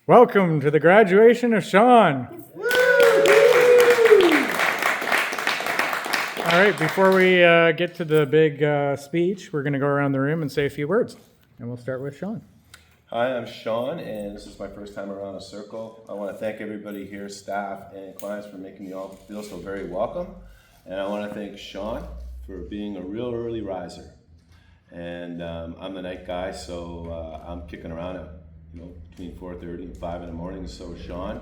Welcome to the graduation of Sean. All right, before we get to the big speech, we're going to go around the room and say a few words. And we'll start with Sean. Hi, I'm Sean, and this is my first time around a circle. I want to thank everybody here, staff and clients, for making me all feel so very welcome. And I want to thank Sean for being a real early riser. And I'm the night guy, so I'm kicking around at between 4:30 and 5 in the morning. So is Sean,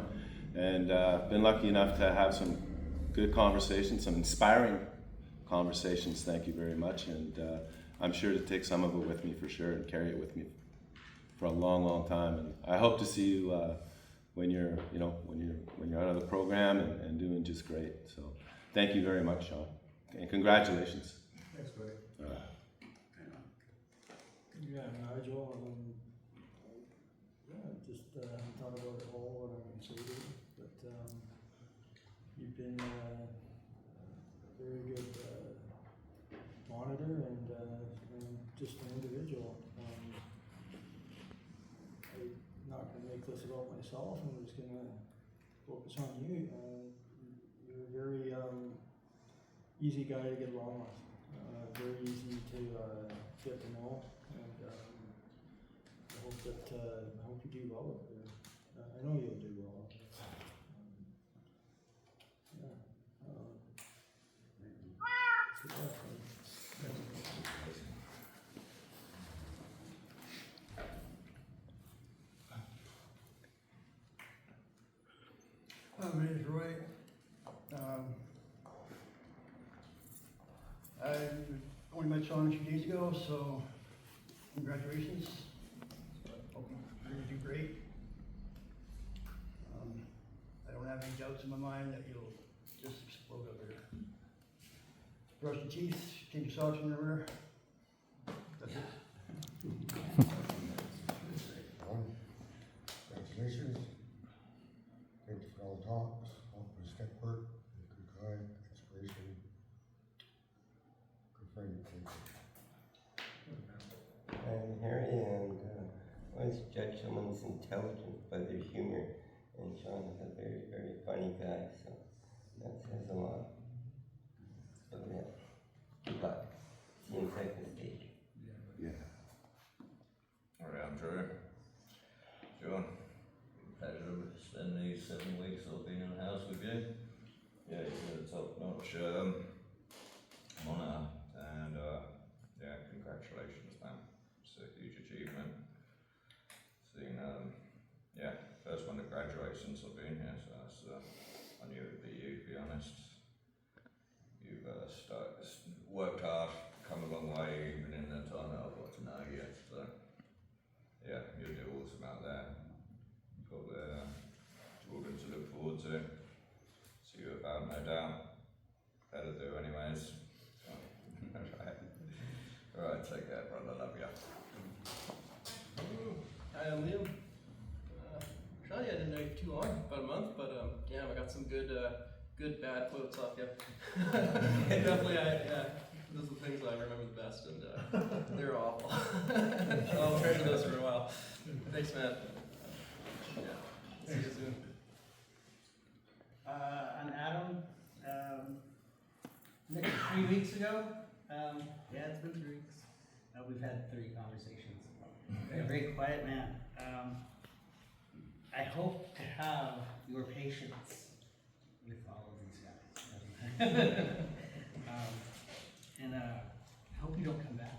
and been lucky enough to have some good conversations, some inspiring conversations. Thank you very much, and I'm sure to take some of it with me for sure and carry it with me for a long, long time. And I hope to see you when you're out of the program and doing just great. So thank you very much, Sean, and congratulations. Thanks, buddy. Yeah, Nigel, just thought about it all what I'm going to say to you, but you've been a very good monitor and just an individual. I'm not going to make this about myself. I'm just going to focus on you. You're a very easy guy to get along with, very easy to get to know. I hope you do well up there. I know you'll do well. Good luck, My name is Roy. I only met Sean a few days ago, so congratulations. Hope you're going to do great. I don't have any doubts in my mind that you'll just explode up there. Brush your teeth, take your socks from the river. That's it. Congratulations. Thank you for all the talks, all the step work, good guide, inspiration. Good friend. I'm Harry, and I always judge someone's intelligence by their humor, and Sean is a very, very funny guy, so that says a lot. So yeah, good luck. See you in second stage. Yeah. All right, I'm Drew. John, pleasure to spend these 7 weeks I've been in the house with you. Yeah, you're a top-notch honour, and yeah, congratulations, man. It's a huge achievement. Seeing, first one to graduate since I've been here, so that's, I knew it would be you, to be honest. You've worked hard, come a long way, even in the time that I've got to know you, so yeah, you'll do awesome out there. You've got the children to look forward to. See you about, no doubt. Better do anyways. Alright, take care, brother, love ya. Hi, I'm Liam. Sean, I didn't know you for too long, about a month, but damn, I got some good bad quotes off you. Definitely, those are the things I remember the best, and they're awful. I'll treasure those for a while. Thanks, man. Yeah, see you soon. I'm Adam. Nick, 3 weeks ago. Yeah, it's been 3 weeks. We've had 3 conversations. You're a very quiet man. I hope to have your patience with all of these guys. And I hope you don't come back.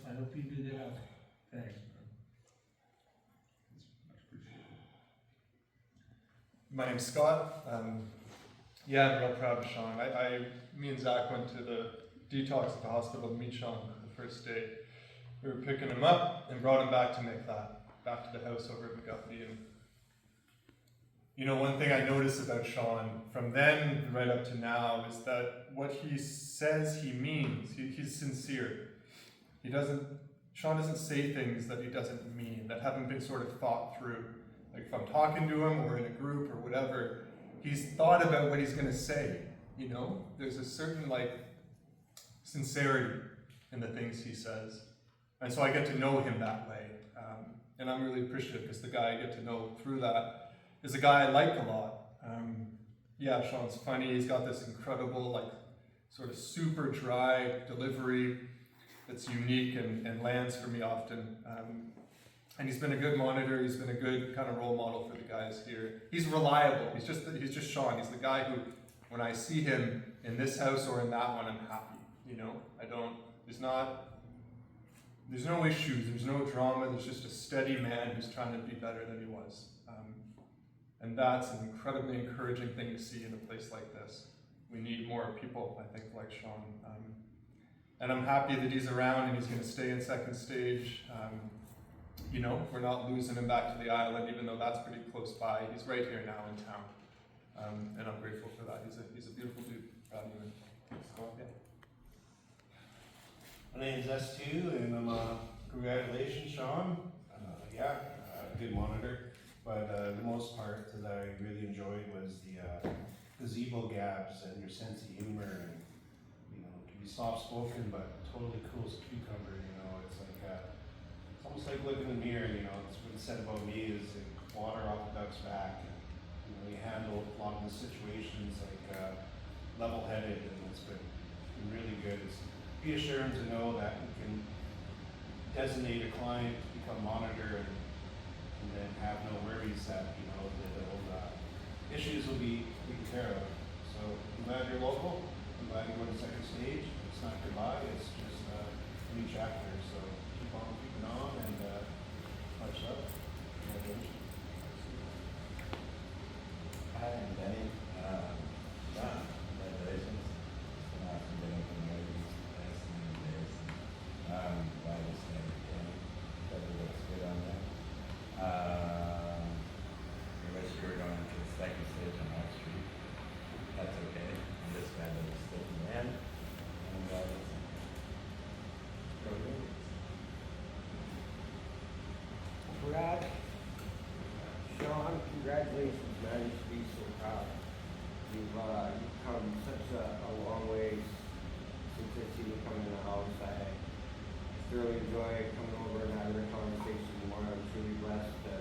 I hope you do the thing. My name's Scott. I'm real proud of Sean. Me and Zach went to the detox at the hospital to meet Sean the first day. We were picking him up and brought him back to McFat, back to the house over at McGuffey. And one thing I noticed about Sean from then right up to now is that what he says he means. He's sincere. Sean doesn't say things that he doesn't mean, that haven't been sort of thought through. Like if I'm talking to him or in a group or whatever, he's thought about what he's going to say. There's a certain sincerity in the things he says. And so I get to know him that way. and I'm really appreciative because the guy I get to know through that is a guy I like a lot. Yeah, Sean's funny. He's got this incredible, like, sort of super dry delivery that's unique and lands for me often. And he's been a good monitor. He's been a good kind of role model for the guys here. He's reliable. He's just Sean. He's the guy who, when I see him in this house or in that one, I'm happy. You know, there's no issues. There's no drama. There's just a steady man who's trying to be better than he was. And that's an incredibly encouraging thing to see in a place like this. We need more people, I think, like Sean. And I'm happy that he's around and he's going to stay in second stage. You know, we're not losing him back to the island, even though that's pretty close by. He's right here now in town. And I'm grateful for that. He's a beautiful dude. Proud of him. So, yeah. My name's S2, and congratulations, Sean. Good monitor. But the most part that I really enjoyed was the gazebo gaps and your sense of humor, and you know, you can be soft-spoken but totally cool as a cucumber. You know, it's like it's almost like looking in the mirror. You know, it's what it said about me is like water off the duck's back. And, you know, you handle a lot of the situations like level-headed, and it's been really good. It's reassuring to know that you can designate a client to become monitor and then have no worries that, you know, the issues will be taken care of. So I'm glad you're local. I'm glad you're going to second stage. It's not goodbye, it's just a new chapter. So keep on keeping on, and much love. Congratulations. Hi, I'm Danny. Congratulations. It's been awesome getting to know you guys in the days. Glad you stayed in. That looks good on there. I wish you were going to the second stage on High Street. That's okay. I'm just glad that it's still the man. And go Ravens. Brad, Sean, congratulations, man. You should be so proud. You've come such a long way since I see you come in the house. I thoroughly enjoy coming over and having a conversation more. I'm truly blessed to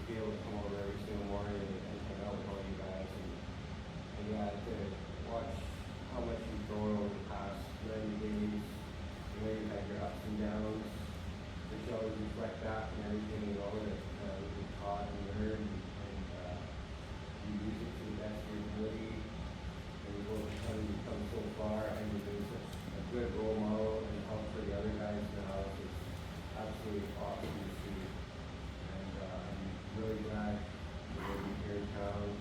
be able to come over every single morning and hang out with all you guys. And yeah, to watch how much you've grown over the past 90 days. You know, you've had your ups and downs. Which always reflect back on everything, you know, that you've taught and learned, and you use it to the best of your ability. And you've come so far, and you've been such a good role model and help for the other guys in the house. It's absolutely awesome to see. And I'm really glad that you're here in town.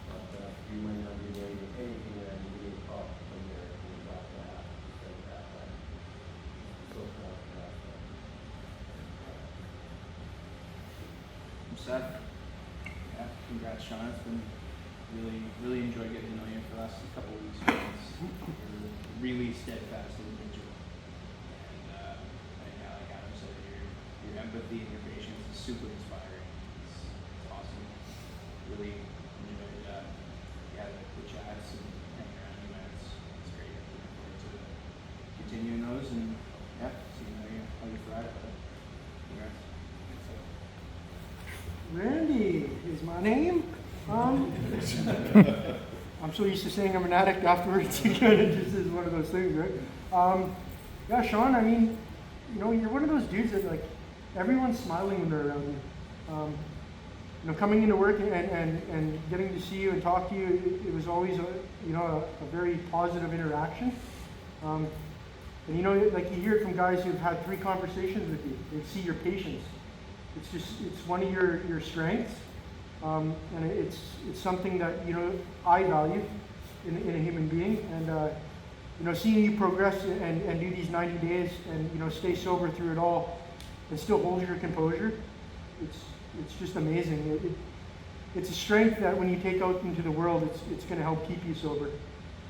But you might not be doing anything that you need to talk from there. You're about to have to say that. But I'm so proud of that. Seth. Yeah, congrats, Sean. It's been really enjoyed getting to know you for the last couple of weeks. You're a really steadfast individual, and yeah, like Adam said, your empathy and your patience is super inspiring. It's awesome. Really enjoyed the chats and hanging around you, man. It's great. I'm looking forward to continuing those and yeah, seeing how you thrive. Congrats. Randy is my name. I'm so used to saying I'm an addict afterwards. It kind of just is one of those things, right? Yeah, Sean, I mean, you know, you're one of those dudes that, like, everyone's smiling when they're around you. You know, coming into work and getting to see you and talk to you, it was always, a very positive interaction. And, you know, like, you hear it from guys who've had 3 conversations with you. They see your patience. It's one of your strengths, and it's something that, you know, I value in a human being. And you know, seeing you progress and do these 90 days and, you know, stay sober through it all and still hold your composure, it's just amazing. It's a strength that when you take out into the world, it's going to help keep you sober.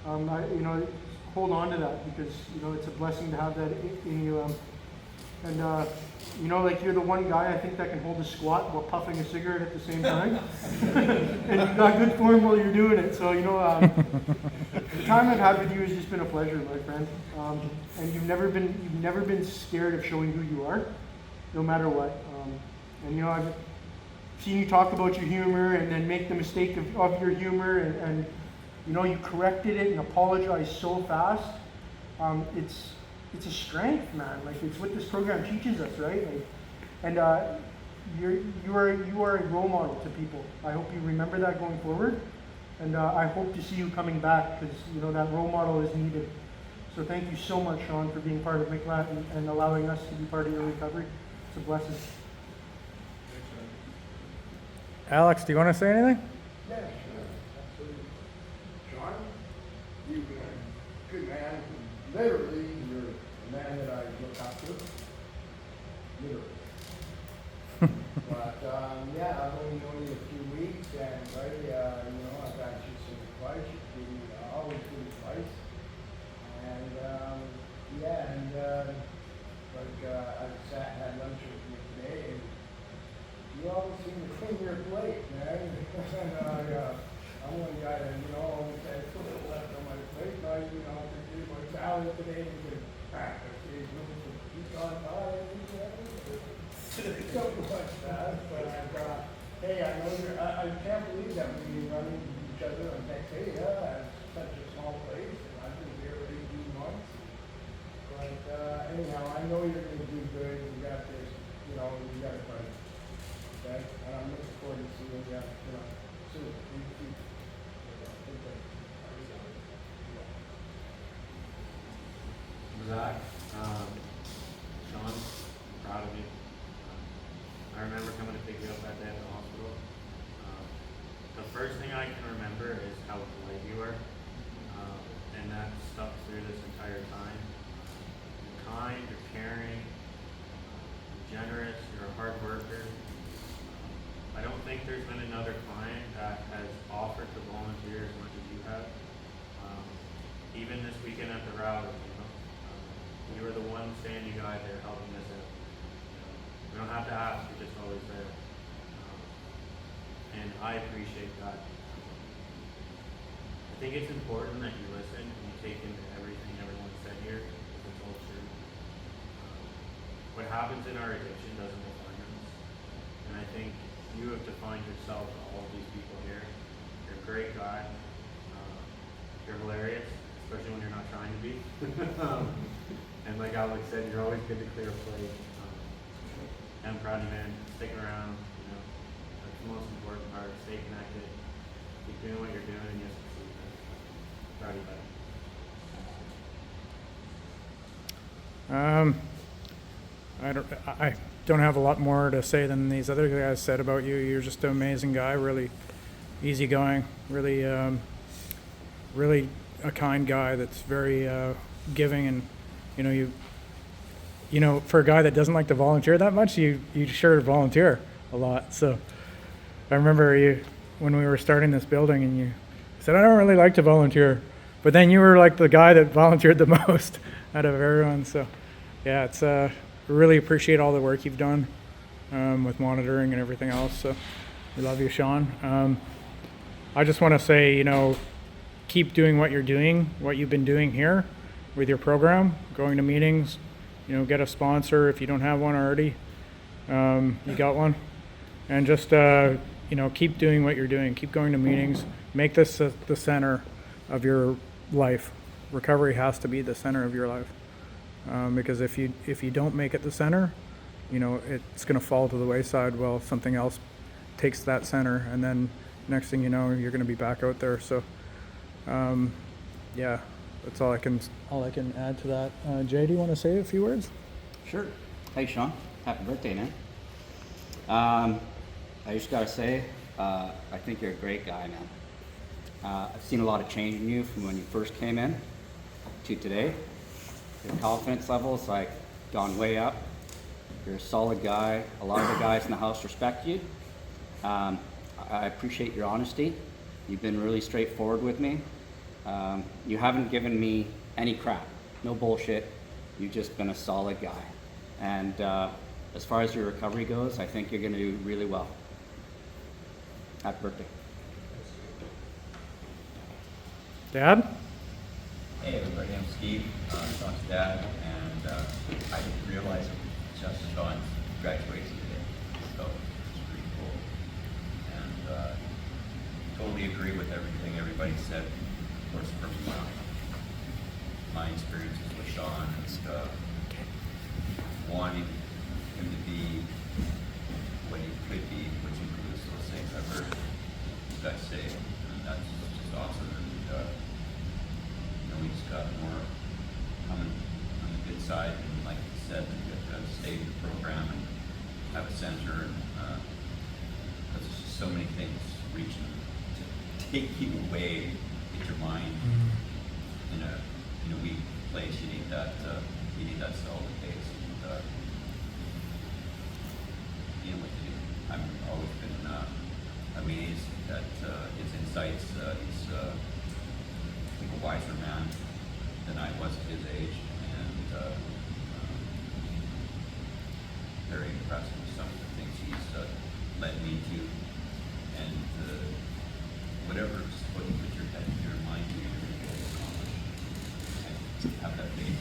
You know, hold on to that, because, you know, it's a blessing to have that in you. And you know, like, you're the one guy I think that can hold a squat while puffing a cigarette at the same time. And you've got good form while you're doing it. So, you know, the time I've had with you has just been a pleasure, my friend. And you've never been scared of showing who you are. no matter what. And you know, I've seen you talk about your humor and then make the mistake of your humor, and you know, you corrected it and apologized so fast. It's a strength, man. Like, it's what this program teaches us, right? Like, and you are a role model to people. I hope you remember that going forward, and I hope to see you coming back, because you know that role model is needed. So thank you so much, Sean, for being part of McLat and allowing us to be part of your recovery. It's a blessing. Alex, do you want to say anything? Yeah, sure, absolutely. Sean, you've been a good man. Literally, you're a man that I look up to. Literally. But, yeah, I've only known you a few weeks, and, right, you know, I've got you some advice. You've given me always good advice. And, yeah, and, like, I sat and had lunch with you today, and you always seem to clean your plate, man. And I'm one guy that, you know, always has a little left on my plate. And I, you know, I did my salad today and said, I see you on fire. Something like that. But hey, I know I can't believe that we run into each other on Texas. Such a small place, and I've been here for 18 months. But anyhow, I know you're going to do good. You got this, you know, you got it right. Okay? And I'm looking forward to seeing you, soon. Zach, Sean, proud of you. I remember coming to pick you up that day at the hospital. The first thing I can remember is how polite you were, and that stuck through this entire time. You're kind, you're caring, you're generous, you're a hard worker. I don't think there's been another client that has offered to volunteer as much as you have. Even this weekend at the rally, you were the one standing guy there helping us out. We don't have to ask, you're just always there. And I appreciate that. I think it's important that you listen and you take into everything everyone said here, because it's all true. What happens in our addiction doesn't define us. And I think you have defined yourself to all of these people here. You're a great guy. You're hilarious, especially when you're not trying to be. And like Alex said, you're always good to clear a plate. I'm proud of you, man. Sticking around, you know, that's the most important part. Stay connected. Keep doing what you're doing, and you'll succeed. Proud of you, buddy. I don't have a lot more to say than these other guys said about you. You're just an amazing guy, really easygoing, really, really a kind guy that's very giving, and you know, for a guy that doesn't like to volunteer that much, you sure volunteer a lot. So I remember you when we were starting this building, and you said, I don't really like to volunteer, but then you were like the guy that volunteered the most out of everyone. So yeah, it's really appreciate all the work you've done with monitoring and everything else. So we love you, Sean. I just want to say, you know, keep doing what you're doing, what you've been doing here with your program, going to meetings, you know, get a sponsor if you don't have one already. You got one. And just, you know, keep doing what you're doing. Keep going to meetings. Make this the center of your life. Recovery has to be the center of your life. Because if you don't make it the center, you know, it's going to fall to the wayside while something else takes that center. And then next thing you know, you're going to be back out there. So, yeah. That's all I can add to that. Jay, do you want to say a few words? Sure. Hey, Sean. Happy birthday, man. I just gotta say, I think you're a great guy, man. I've seen a lot of change in you from when you first came in to today. Your confidence level's like gone way up. You're a solid guy. A lot of the guys in the house respect you. I appreciate your honesty. You've been really straightforward with me. You haven't given me any crap, no bullshit. You've just been a solid guy. And as far as your recovery goes, I think you're going to do really well. Happy birthday. Dad? Hey everybody, I'm Steve, Sean's dad, and I didn't realize it was just Sean. graduation today, so it's pretty cool. And totally agree with everything everybody said. Of course, from my experiences with Sean and wanting him to be what he could be, which includes those things I've heard you guys say, and that's just awesome. And we just got more coming on the good side, and like you said, we got to stay in the program and have a center, and there's just so many things reaching to take you away, get your mind in a weak place. You need that solid base. And, I've always been amazed at his insights. He's I think a wiser man than I was at his age, and very impressed with some of the things he's led me to. And whatever what you put your head and your mind to, you're going to get accomplished. And have that faith.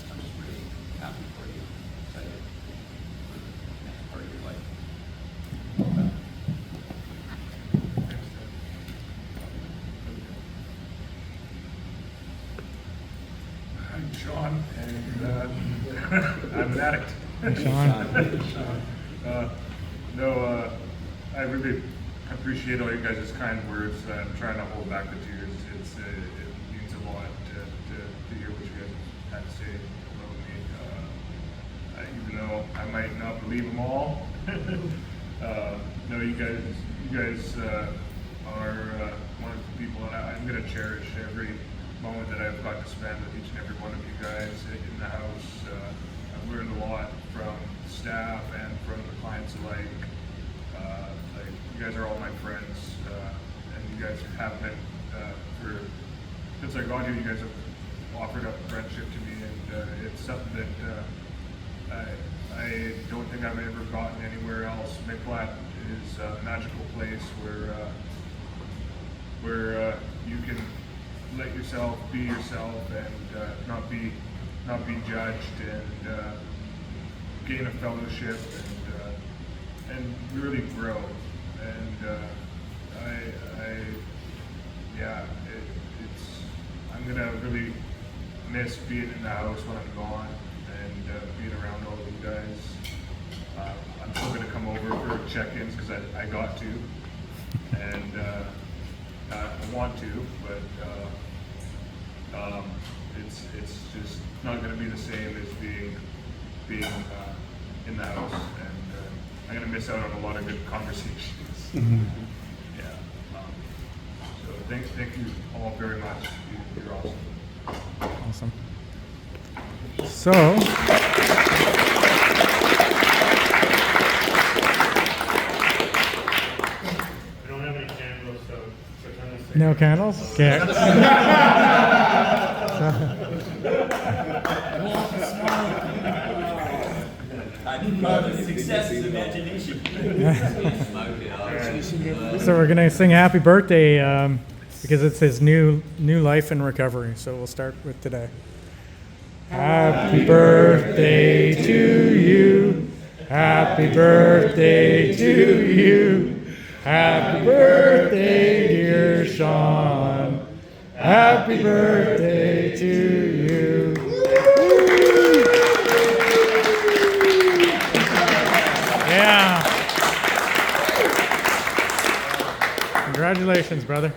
I'm just really happy for you. Excited for the next part of your life. I'm Sean, and I'm an addict. Sean. I really appreciate all you guys' kind words. I'm trying to hold back the tears. It means a lot to hear what you guys had to say about me. Even though I might not believe them all. No, you guys are one of the people that I'm going to cherish every moment that I've got to spend with each and every one of you guys in the house. I've learned a lot from staff and from the clients alike. You guys are all my friends, and you guys have been since I got here. You guys have offered up friendship to me, and it's something that I don't think I've ever gotten anywhere else. Miclat is a magical place where you can let yourself be yourself and not be judged, and gain a fellowship and really grow. And I'm gonna really miss being in the house when I'm gone and being around all of you guys. I'm still gonna come over for check-ins because I got to, and I want to, but it's just not gonna be the same as being in the house, and I'm gonna miss out on a lot of good conversations. Yeah. So thank you all very much. You're awesome. Awesome. So, We don't have any candles, so turn this no candles? Okay. Success is imagination. So we're gonna sing "Happy Birthday" because it's his new life in recovery. So we'll start with today. Happy birthday to you. Happy birthday to you. Happy birthday, dear Sean. Happy birthday to you. Yeah. Congratulations, brother.